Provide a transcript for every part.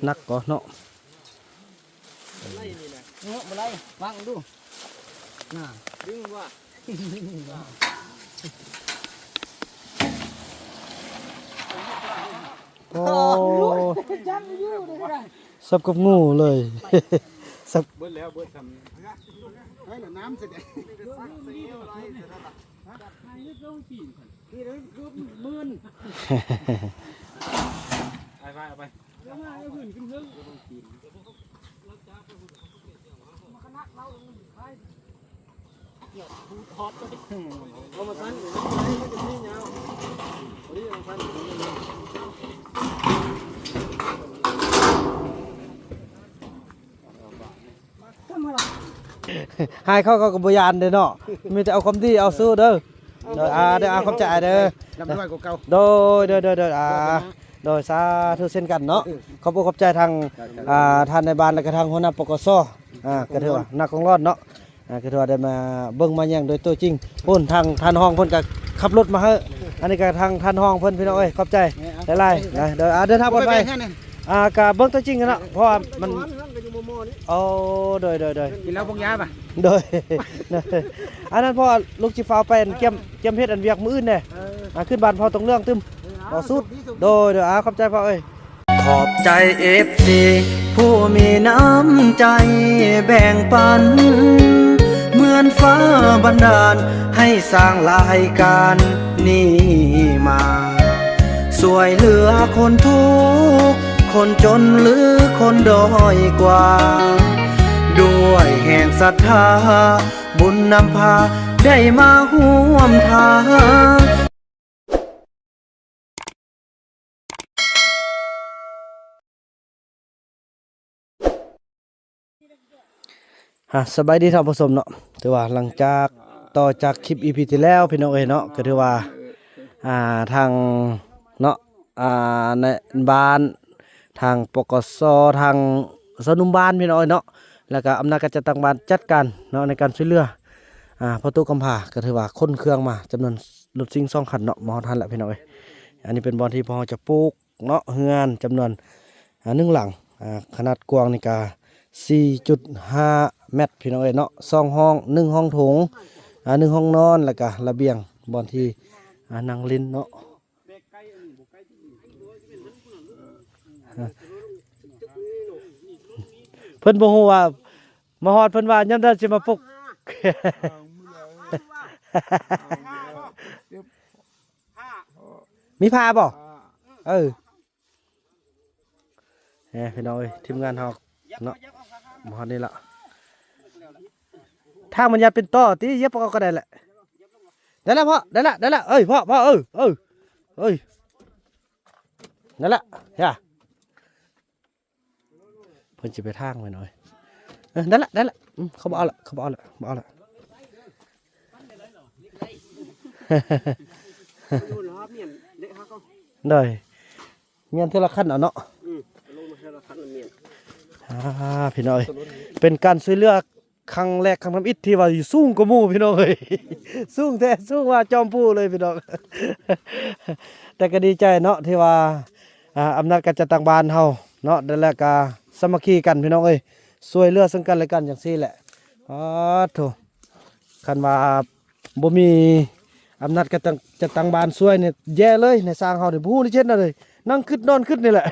นักก็เนาะมาไล่วางดูน่าดึงว่าโอ้สับกับงูเลยสับเบิ้ลแล้วเบิ้ลทำให้น้ำเสร็จนี่เลยรูปมื่นเอาไปเอามาพันอยู่นี่ยาวนี่เอาพันให้เขาก็บยานเด้อเนาะมีแต่เอาความดีเอาสู้เด้อเด้อเด้อเข้าใจเด้อ ลำด้วยกว่าเก่าโดยโดยสาธุเช่นกันเนาะขอบคุณขอบใจทางท่านในบ้านและก็ทางหัวหน้าปกสก็ถือว่านักของรอดเนาะก็ถือว่าได้มาเบิ่งมาแย่งโดยตัวจริงพุ่นทางท่านห้องเพิ่นก็ขับรถมาให้อันนี้ก็ทางท่านห้องเพิ่นพี่น้องเอ้ยขอบใจหลายๆนะเดินทางปลอดภัยก็เบิ่งตัวจริงกันเนาะเพราะว่ามันโอ้โดยกินแล้วพงยาป่ะโดยอันนั้นพ่อลูกจิฟ้าไปเกี่ยมเฮ็ดอันเวียกมื้ออื่นเด้ขึ้นบ้านพ่อตรงเรื่องตึมต่อสุดโดยขอบใจพ่อเอ้ยขอบใจ FC ผู้มีน้ำใจแบ่งปันเหมือนฟ้าบันดาลให้สร้างรายการนี้มาสวยเหลือคนทุกข์คนจนหรือคนด้อยกว่าด้วยแห่งศรัทธาบุญนำพาได้มาร่วมทางสบายดีท่านผู้ชมเนาะถือว่าหลังจากต่อจากคลิป EP ที่แล้วพี่น้องเอ้ยเนาะก็ถือว่าทางเนาะในบ้านทางปกสทางสนุมบ้านพี่น้องเอ้ยเนาะแล้วก็อำนาจการจัดตั้งบ้านจัดการเนาะในการช่วยเหลือพอตู้กำพร้าก็ถือว่าคนเครื่องมาจำนวนรถซิ่ง2 คันเนาะมาทันแหละพี่น้องเอ้ยอันนี้เป็นบอนที่พอจะปลูกเนาะเฮือนจำนวน1 หลังขนาดกว้างนี่ก็4.5 เมตรพี่น้องเอ้ยเนาะ2 ห้อง1 ห้องโถง1 ห้องนอนแล้วก็ระเบียงบอนที่นั่งเล่นเนาะเพิ่นบ่ฮู้ว่ามาฮอดเพิ่นว่ายามใดสิมาปลุกมีผ้าบ่พี่น้องเอ้ยทีมงานเฮาเนาะมาฮอดนี่ล่ะทางมันยัดเป็นต่อติเย็บเอาก็ได้แหละได้แล้วพ่อได้แล้วเอ้ยพ่อเอ้ยนั่นแหละย่าเพิ่นสิไปทางไปหน่อยนั่นแหละเขาบ่เอาละได้เมียนเท่าละขั้นเอาเนาะพี่น้อยเป็นการช่วยเหลือครั้งแรกครั้งทำอิฐที่ว่าสูงกว่าหมู่พี่น้องเอ้ยสูงว่าจอมผู้เลยพี่น้องแต่ก็ดีใจเนาะที่ว่าอำนาจการจัดตั้งบ้านเฮาเนาะแล้วก็สามัคคีกันพี่น้องเอ้ยช่วยเหลือซึ่งกันและกันอย่างซี่แหละโธ่คันว่าบ่มีอำนาจการจัดตั้งบ้านช่วยเนี่ยแย่เลยในสร้างเฮานี่ผู้นี่เช่นนั่นเลยนั่งขึ้นนอนขึ้นนี่แหละ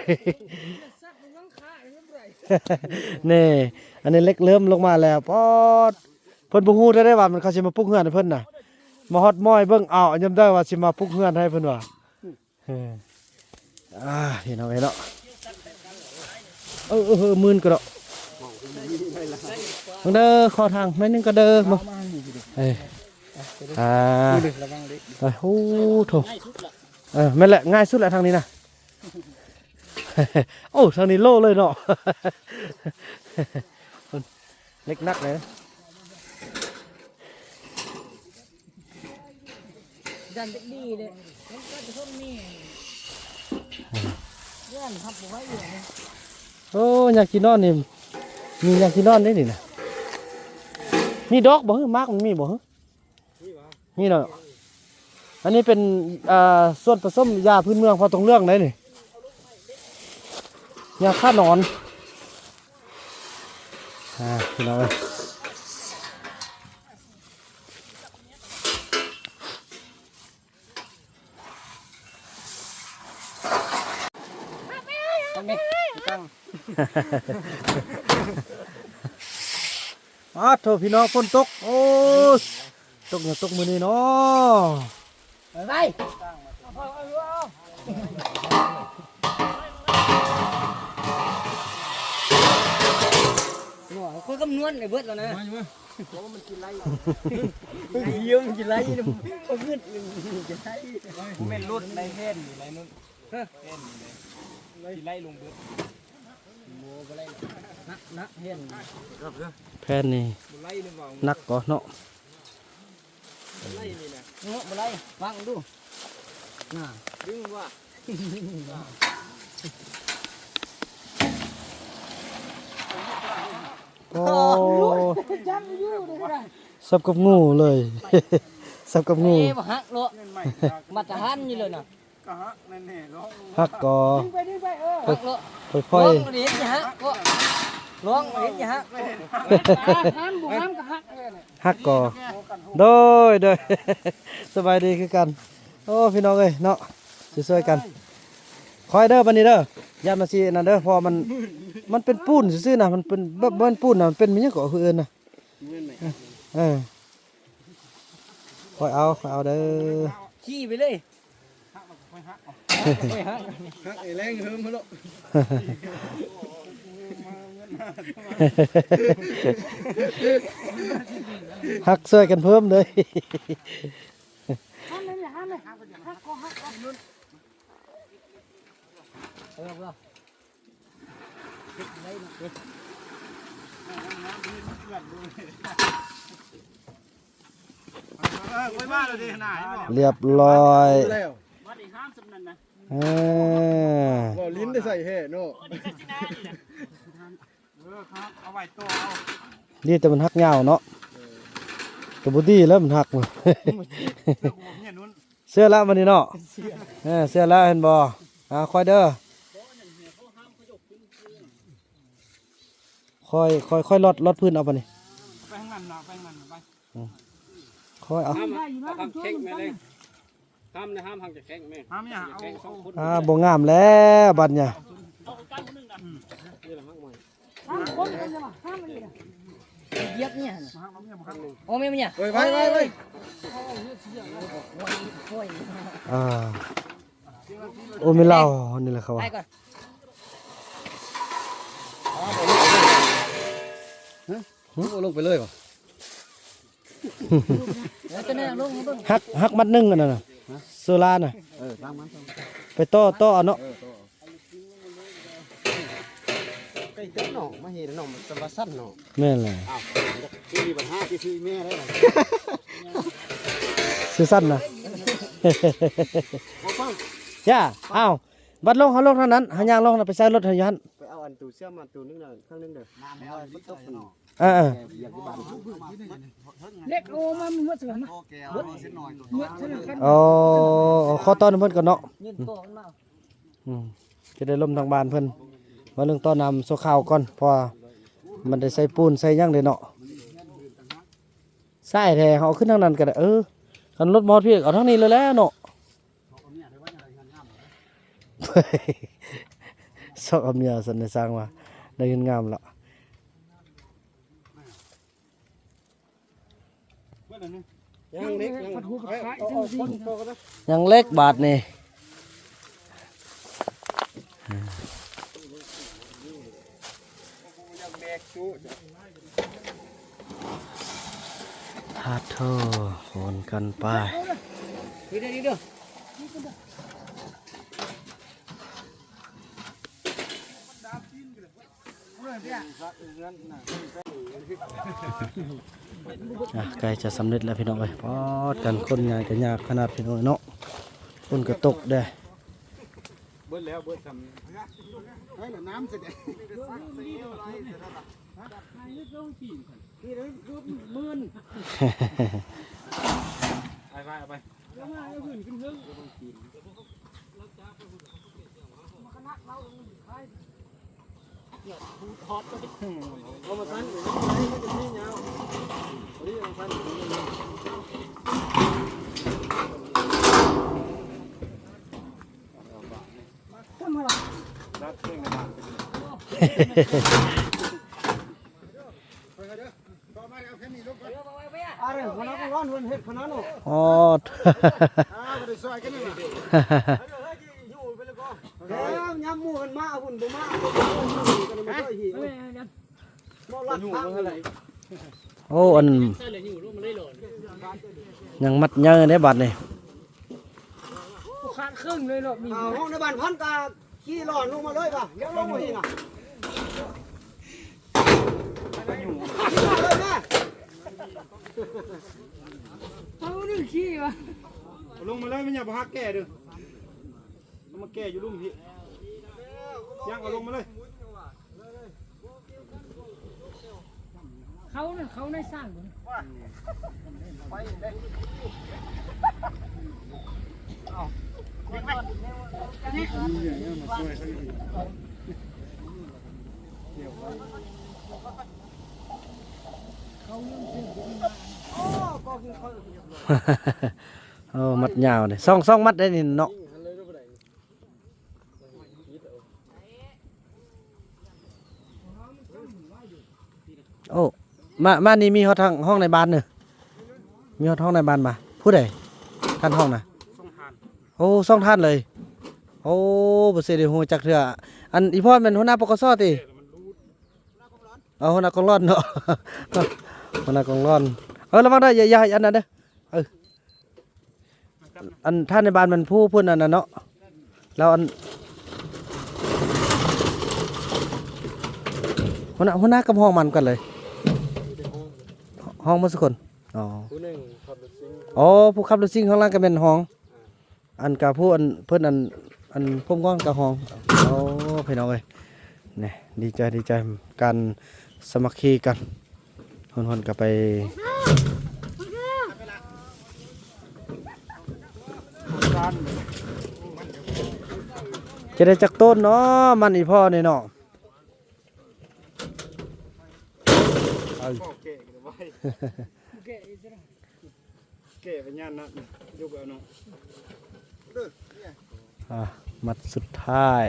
นี่อันนี้เล็กเริ่มลงมาแล้วปอดเพิ่นบ่ฮู้ได้ว่ามันเขาสิมาปลุกเฮือนให้เพิ่นน่ะมาฮอดม้อยเบิ่งอ้าวยำได้ว่าสิมาปลุกเฮือนให้เพิ่นว่าเห็นเอาไว้เนาะมื่นก็เนาะเด้อขอทางนิดนึงก็เด้อมาโอ้โถแม่นแหละง่ายสุดแหละทางนี้นะโอ้ทางนี้โล่เลยเนาะเล็กนักเลยดันดีเลยมันก็จะต้องมีเรื่องทำผมไว้อยู่นะโอ้ยากินนอนนี่มียากินนอนได้ดินะมีดอกบ่มากมันมีบ่มีเนาะอันนี้เป็นส่วนผสมยาพื้นเมืองพอตรงเรื่องไหนนี่ ยาฆ่าหนอนพี่น้องเอ้ยโทษพี่น้องฝนตกโอ้ยตกเนี่ยตกมือนี่เนาะ ไปคุยคำนวณไอ้เบิดแล้วนะมันกินไรเยอะมันกินไรเนี่ยมันเงินกินไรผมเป็นรุ่นในเพ่นอยู่ในนู้นเพ่นกินไรลงเบิดโม่ไปไรนักเพ่น แพนนี่นักก่อนเนาะ ไล่นี่นะเนาะไล่ฟังดูน่ะดึงว่า โอ้สับกับงูเลย สับกับงู มาหักโลมาจะหันอยู่เลยน่ะ ก็ฮะแน่ๆร้อง หักก่อ หักโล ค่อย ร้องเรียนจะหักก็ร้องเรียนจะหักหันบุหันก็หักเลย ๆหักก่อโดย สบายดีคือกันโอ้พี่น้องเอ้ยเนาะช่วยๆกันคอยเด้อบันนี้เด้อย่ามาสินั่นเด้อเพอมันเป็นปูนซื่อๆนะมันเป็นบ่เป็นปูนนะมันเป็นมีหยังก่อคืออื่นนะคอยเอาเด้อ ขี้ไปเลยหัก ฮักไอ้แรงเฮิมมาลูก หักช่วยกันเพิ่มเลย ไว้บ้านเราดีขนาดนี้ เรียบร้อย แล้ว บ่ลิ้นได้ใส่แห่เนาะครับเอาไว้ตัวเอา นี่แต่มันหักยาวเนาะแต่บ่ดีแล้วมันหักเลย เนี่ยนู้น เสื้อละมันนี่เนาะเสื้อละเห็นบ่คอยเด้อค่อยลดพื้นเอาไปนี่ ไปข้างนั้นนะไปข้างนั้นไป ค่อยเอา ห้ามเช็คแม่เลยห้ามนะห้ามหักจะแข็งแม่ ห้ามอย่าเอา แข็งสองคน บ่งามแล้วบัดเนี่ย นี่แหละหักใหม่ เย็บเนี่ยโอ้ไม่เนี่ย ไปไปไป โอ้ไม่เล่านี่แหละเขาว่า ไปก่อน ลงไปเลยป่ะ จะเนี่ยลงเบิ่ง หักมัดหนึงกันน่ะโซลาน่ะ ตามมัน ไปต่อเอาเนาะ ใกล้เต็มหน่อมาเห็นหน่อมันจะมาสั้นหน่อ แม่นเลย อ้าวที่มีปัญหาที่ซื้อแม่ได้หรอ ซื้อสั้นน่ะ โอ้ฟัง ย่าอ้าวบัดลงเฮาลงเท่านั้นหาย่างลงน่ะไปใส่รถให้ยัน ไปเอาอันตูเชื่อมมาตูนึงน่ะข้างนึงเด้อน้ำเอาไปตกหน่อ เออ อยากที่บ้าน เล็กโอ้มันเมื่อเสือนะ โอเคเอาเส้นหน่อย เมื่อเสือกัน อ๋อขอต้อนเพิ่นก่อนเนาะ ยืนโตมันมา จะได้ล่มทางบ้านเพิ่นว่าเรื่องต้อนนำโซข้าวก่อนเพราะว่ามันได้ใส่ปูนใส่หยังเลยเนาะใส่แท้เขาเอาขึ้นทางนั้นก็ได้คันรถมอเตอร์พี่เอาทางนี้เลยแหล้วเนาะ ซอกเอาเมียสันได้สร้างมาได้เงินงามละ ยังเล็กยัง ยังเล็กบาทนี่ทาเธอโอนกันไป đi được ใกล้จะสำเร็จแล้วพี่น้องเอ้ยพอดกันคนงานกันยากขนาดพี่น้องเนาะคนก็ตกได้ เบิ้ลแล้วเบิ้ลทำให้น้ำเสร็จนี่เลยมื่นไป เอามาสั้นอยู่นี่มันจะมียาววันนี้เอาสั้นอยู่นี่รักเพ่งกันอะไรขนาดร้อนวันเห็ดขนาดนู้น อ๋อ ไปได้ซอยกันนี่แล้วย้ำมูกันมาหุ่นบ่มากันมาซอยหิวบ่รักทางอะไร โอ้อันยังมัดเยอะได้บัดนี่ ขาดครึ่งเลยหรอกมี ห้องในบ้านพันตาขี้ร้อนลงมาเลยป่ะเดี๋ยวลงมาทีน่ะเลยแม่ เอาหนึ่งขี้วะ ลงมาเลยไม่อย่าบ่ฮักแก่เด้อมาแก่อยู่รุ่มพี่ยังเอาลงมาเลย เขาได้สร้างโอ้มัดยาวเลยซ่องมัดได้นี่เนาะโอ้มานี่มีห้องในบ้านเนอะมีห้องในบ้านมาผู้ใดท่านห้องนะโอ้ซ่องท่านเลยโอ้บ่เสียดีฮู้จักเถื่ออันอีพ่อเป็นหัวหน้าปกสติเอาหัวหน้ากองร้อนเนาะ หัวหน้ากองร้อนระวังได้อย่าอันนั้นเด้ออันท่านในบ้านมันผู้เพิ่นอันนั้นเนาะแล้วอันหัวหน้ากับห้องมันกันเลยห้องมันสักคนอ๋อ ผู้หนึ่งขับรถซิ่ง อ๋อผู้ขับรถซิ่งข้างล่างก็เป็นห้องอันกับผู้อันเพิ่นอันพุ่มก้อนกับห้องโอ้พี่น้องเอ้ยนี่ดีใจการสามัคคีกันหนๆกับไปจะได้จักต้นเนาะมันอีพ่อนี่เนาะ พ่อเก๋กันไว้เก๋เป็นยันนะยกเอาเนาะ มัดสุดท้าย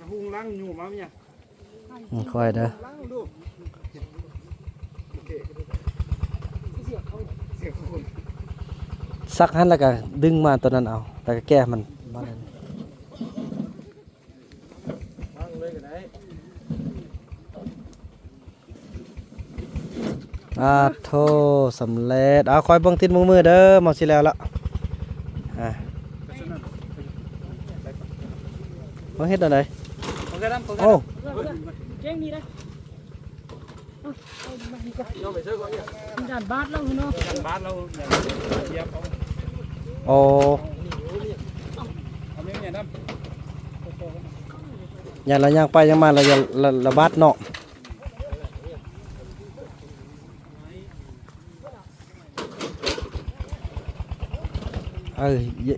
หุงล้างอยู่มาเนี่ย ค่อยเด้อ ล้างดูเก๋เสียคน ซักหันแล้วก็ดึงมาตัวนั้นเอาแล้วก็แก้มันมาเลย ล้างเลยก็ได้ โทสำเร็จคอยเบิ่งติดมือเด้อหมดสิแล้วละมาเฮ็ดอะไรโอ้ เก่งดีนะยอมไปซื้อก่อนเนี่ย ด่านบาสแล้วเนาะ บ้านเราเทียบเอา โอ้ เอาไม่เนี่ยนะ อย่าละย่างไปย่างมาละอย่าละบาดเนาะ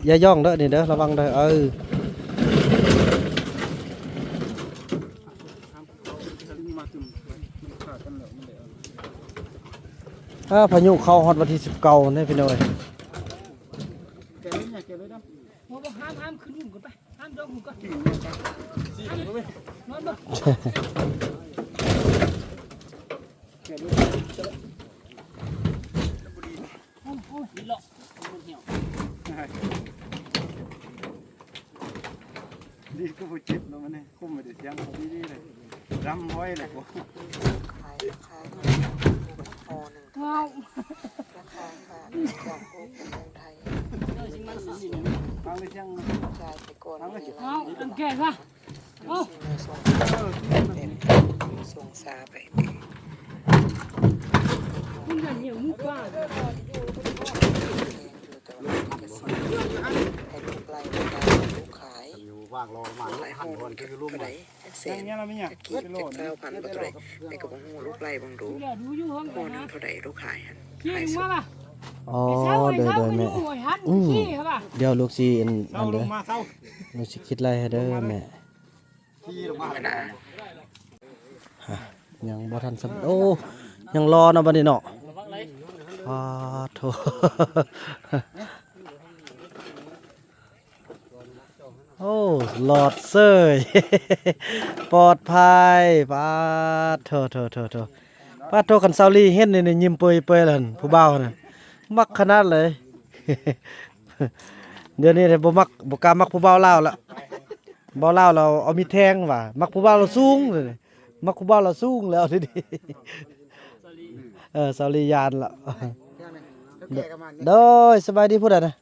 อย่าย่องเด้อนี่เด้อระวังเด้อพายุเข้าฮอดวันที่19นี่พี่น้อย แกเลยเนี่ยแกเลยนะ ห้ามขึ้นหุ่นก่อนไปห้ามดองหุ่นก่อนนอนบ่ แกเลย โอ้ยหลอกมันเหี่ยว ดีก็ผู้จิตแล้วมันเนี่ยคุ้มไปเดี๋ยวเสียงดีเลยรำไว้เลยกู ว้าว ราคาค่ะจากโลกของเมืองไทย ฟังเลยเสียง จ่ายไปก่อน ฟังเลย ว้าวอันแก่ซะโอ้ ส่งซาไป มันจะเหนียวมุกว่า ให้ลูกไล่ไปได้ลูกขาย อยู่ว่างรอมาหลายหันคนคือรูป ก็ ใหม่ ได้เศ เสียง ษ เงี้ยเราไม่เนี่ย ขีดจากเจ้าพันธุ์ตัวใดในกระบอกหูลูกไล่บังดู อย่าดูอยู่ห้อง โหนึงเท่าใดลูกขายหัน ขี้ ขาย ถึง สุ มา ด ป่ะ อ๋อ เช้า เด้อ เช้า เด้อ ไป แม่ ดูฮันขี้ครับป่ะ เดี๋ยวลูกสิอัน เศร้าล เด้อง มาเศร้า ลูกสิคิดอะไรให้เด้อแม่ ขี่ลงมาได้ ยังบ่ทันสำโอ้ยังรอเนาะบัดนี้เนาะโถ โอ้หลอดเซย ปลอดภัยปาโถปาโถคันเซาลีเฮ็ดนี่ยิ้มเปื่อยๆแล้วหั่นผู้บ่าวน่ะมักขนาดเลย เดี๋ยวนี้บ่มักบ่กล้ามักผู้บ่าวลาวละบ่าวลาวเราเอามีดแทงว่ะมักผู้บ่าวเราสูงเลยมักผู้บ่าวเราสูงแล้วทีนี้ เซาลียานละโดยสบายดีผู้ใดนะ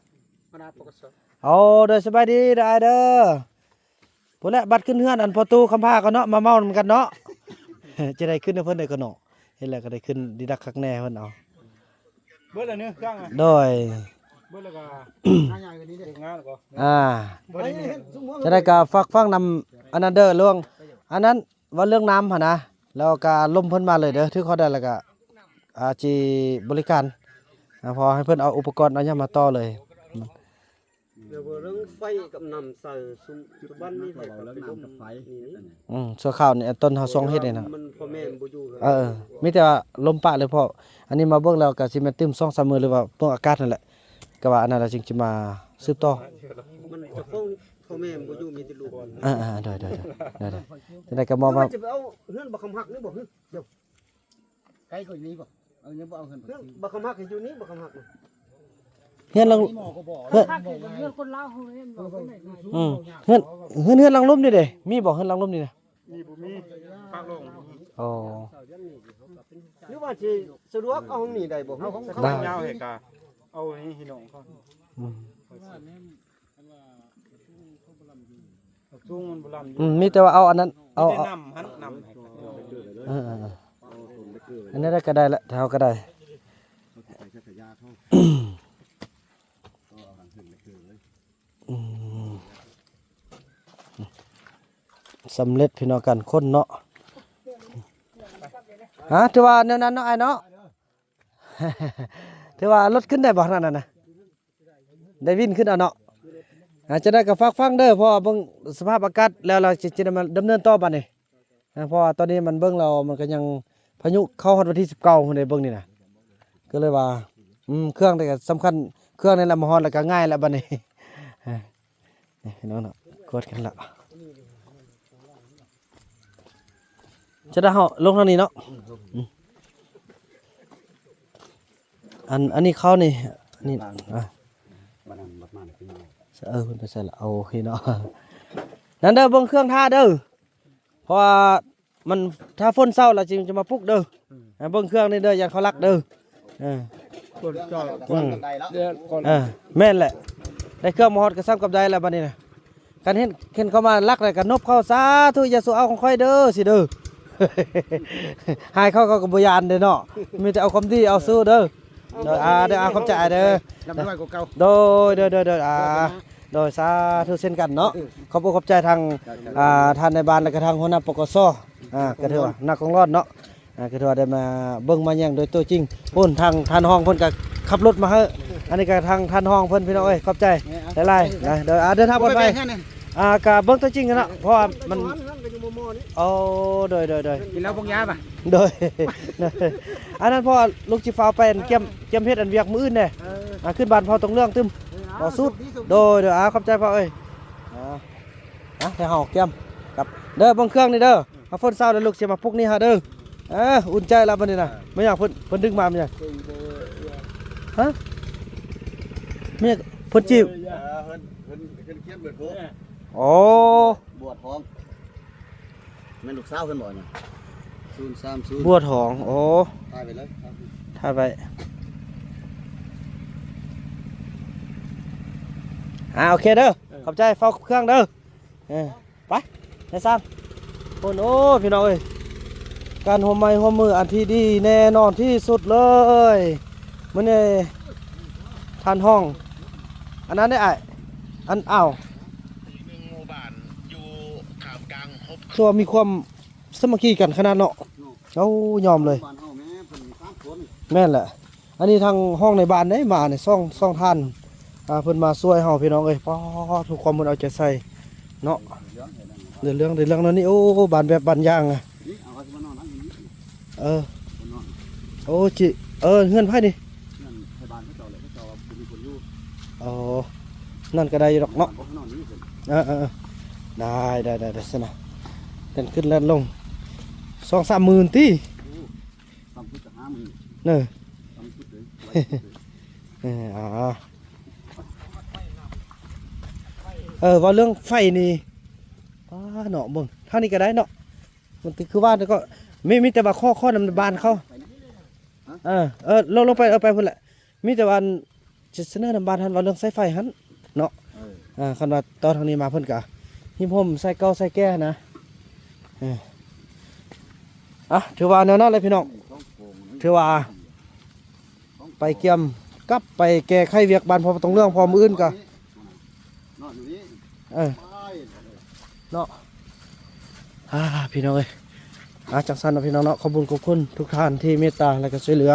เอาโดยสบายดีได้เด้อพุ่นแหละบัดขึ้นเฮือนอันพอตู้คำพาก็เนาะมาเมานํกันเนาะ จะได้ขึ้นเพิ่นได้ก็เนาะเห็นแล้วก็ได้ขึ้นดีดักคักแน่เพิ่นเอา เบิดแล้วเนื้อเครื่องอ่ะ โดย เบิดแล้วก็งานใหญ่กว่านี้เด็กงานแล้วก็ บ่ได้มี จะได้ก็ฟังนำอันนั้นเด้อเรื่องอันนั้นว่าเรื่องน้ำหั่นนะแล้วก็ลมเพิ่นมาเลยเด้อถือเขาได้แล้วก็จีบริการพอให้เพิ่นเอาอุปกรณ์เอาหยังมาต่อเลย เดี๋ยวเรื่องไฟกับน้ำใส่สุบันนี่ให้กับน้ำกับไฟนี่ ชั่วข้าวนี่ต้นเฮาส่งเฮ็ดนี่นะ มันพ่อแม่บ่อยู่ มีแต่ว่าลมปะเลยพ่ออันนี้มาเบิ่งแล้วก็สิแม่นตึม2-3มื้อหรือว่าเบิ่งอากาศนั่นแหละก็ว่าอันนั้นล่ะจึงสิมาสืบต่อ มันจะฟ้องพ่อแม่บ่อยู่มีแต่ลูก ได้จะได้ก็มองว่า จะไปเอาเฮือนบักคำหักนี่บ่เดี๋ยว ไกลกว่านี้บ่เอาเนี่ยบ่เอาเงิน เฮือนบักคำหักอยู่นี่บักคำหัก เฮือนหลัง หมอก็บอก เฮือน ถ้าเกิดเรื่องคนเล่าเขาเนี่ยบอกว่าไหน เฮือนหลังลุ่มนี่เด้มีบ่เฮือนหลังลุ่มนี่นะ มีบ่มีปากลง อ๋อ หรือว่าสิสะดวกเอาห้องนี้ได้บ่ เอาของเขา ได้ ยาวให้กะเอานี่พี่น้องเขา อืม จุงมันบ่ลำอยู่ มีแต่ว่าเอาอันนั้นเอา มีแต่น้ำหันน้ำให้ เอออันนี้ได้ก็ได้ละเท่าก็ได้อืมสำเร็จพี่น้องกันคนเนาะถือว่าแนวนั้นเนาะไอ้เนาะ ถือว่ารถขึ้นได้บ่นั่นน่ะได้วินขึ้นเอาเนาะอาจจะได้กับฟังเด้อเพราะว่าเบิ่งสภาพอากาศแล้วเราจะได้มาดำเนินต่อบัดนี้เพราะว่าตอนนี้มันเบิ่งเรามันก็ยังพายุเข้าฮอดวันที่19พุ่นได้เบิ่งนี่น่ะก็เลยว่าเครื่องนี่ก็สำคัญเครื่องนี่แหละมาฮอดแล้วก็ง่ายแล้วบัดนี้ นี่พี่น้องเนาะกดกันละจะได้เฮาลงทางนี้เนาะอันนี้เขานี่นี่เพิ่นไปใส่ละเอาพี่เนาะนั่นเด้อเบิ่งเครื่องท่าเด้อเพราะว่ามันถ้าฝนเศร้าแล้วจิจะมาปลุกเด้อเบิ่งเครื่องนี่เด้ออย่าเขาลักเด้อคนจอด ได้แล้ว เดี๋ยวก่อน แม่นแหละได้เครื่องมาฮอดก็ซ้ำกับได้แล้วบัดนี้นะกันเห็นเขามาลักแล้วก็นบเข้าสาธุอย่าสู้เอาของค่อยเด้อสิเด้อ หายเขาก็บ่ยานเด้อเนาะมีแต่เอาความดีเอาสู้เด้อเด้อขอบใจเด้อ ลำด้วยกว่าเก่า โดยโดยสาธุเช่นกันเนาะขอบใจทางท่านในบ้านและก็ทางหัวหน้าปกสก็ถือว่านักของรอดเนาะก็ถือว่าได้มาเบิ่งมาแย่งโดยตัวจริงพุ่นทางท่านห้องเพิ่นก็ขับรถมาเฮออันนี้ก็ทางท่านห้องเพิ่นพี่น้องเอ้ยขอบใจหลายๆนะเดี๋ยวเดินทางปลอดภัยก็เบิ่งตัวจริงกันเนาะเพราะว่ามันโอ้โดย กินแล้วพวกยาป่ะ โดย อันนั้นพ่อลูกจิฟ้าไปเกี่ยมเฮ็ดอันเวียกมื้ออื่นเด้ขึ้นบ้านพ่อตรงเรื่องตึมบ่สุดโดยขอบใจพ่อเอ้ยให้เฮาเกี่ยมกับเด้อเบิ่งเครื่องนี่เด้อมาฝนเช้าเด้อลูกสิมาปลุกนี่ฮะเด้ออุ่นใจแล้วบัดนี้น่ะไม่อยากเพิ่นดึงมาไม่อยากฮะเมียเพิ่นจีบ เพิ่นเขียนเบิดโพ โอ้ บวชท้องแม่นลูกสาวเพิ่นบ่เนี่ย030 บัวทองโอ้ ถ่ายไปเลย ถ่ายไปโอเคเด้อขอบใจเฝ้าเครื่องเด้อไปในสร้างโอ้พี่น้องเอ้ยการหัวไม้หัวมืออันที่ดีแน่นอนที่สุดเลยมื้อนี้ท่านห้องอันนั้นได้อันอ้าวตัวมีความสามัคคีกันขนาดเนาะเอายอมเลย บ้านเฮาแม่เพิ่นมี3คน แม่นแหละ อันนี้ทางห้องในบ้านได้มาเนี่ยซ่องท่านเพิ่นมาช่วยเฮาพี่น้องเอ้ยป้อทุกความมันเอาใจใส่เนาะเรื่องนั่นนี่โอ้บ้านแบบบ้านย่างอ่ะ นี่เอาสิมานอนนั่นนี่ เออ นอน โอ้จิเฮือนไผนี่ นั่นให้บ้านเขาเจ้าเลยเขาเจ้าว่าบ่มีคนอยู่ อ๋อนั่นก็ได้อยู่ดอกเนาะ บ่นอนนี่เพิ่น ได้สนะเล่นขึ้นเล่นลง2-3 หมื่นติ ทำพุทธหามือ เน้อ ทำพุทธเลย ว่าเรื่องไฟนี่ป้าเนาะเบิ่งเท่านี้ก็ได้เนาะมันคือว่าแล้วก็มีแต่ว่าข้อนำบ้านเขาลงไปไปพุ่นแหละมีแต่ว่าจะเสนอนำบ้านหันว่าเรื่องสายไฟหันเนาะคันว่าตอนทางนี้มาเพิ่นก็หิมห่มใส่เก่าใส่แก่นะถือว่าแนวนั้นเลยพี่น้องถือว่าไปเกี่ยมกลับไปแก้ไขเวียกบ้านพอตรงเรื่องพอมื้ออื่นก็ นอนอยู่นี่ เนาะพี่น้องเอ้ยจังสันนะพี่น้องเนาะขอบคุณทุกท่านที่เมตตาและก็ช่วยเหลือ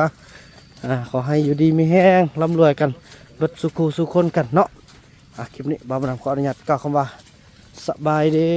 ขอให้อยู่ดีมีแห้งร่ำรวยกันเบิดสุขสุขคนกันเนาะคลิปนี้บ่าวบรรดาขออนุญาตกล่าวคำว่าสบายดี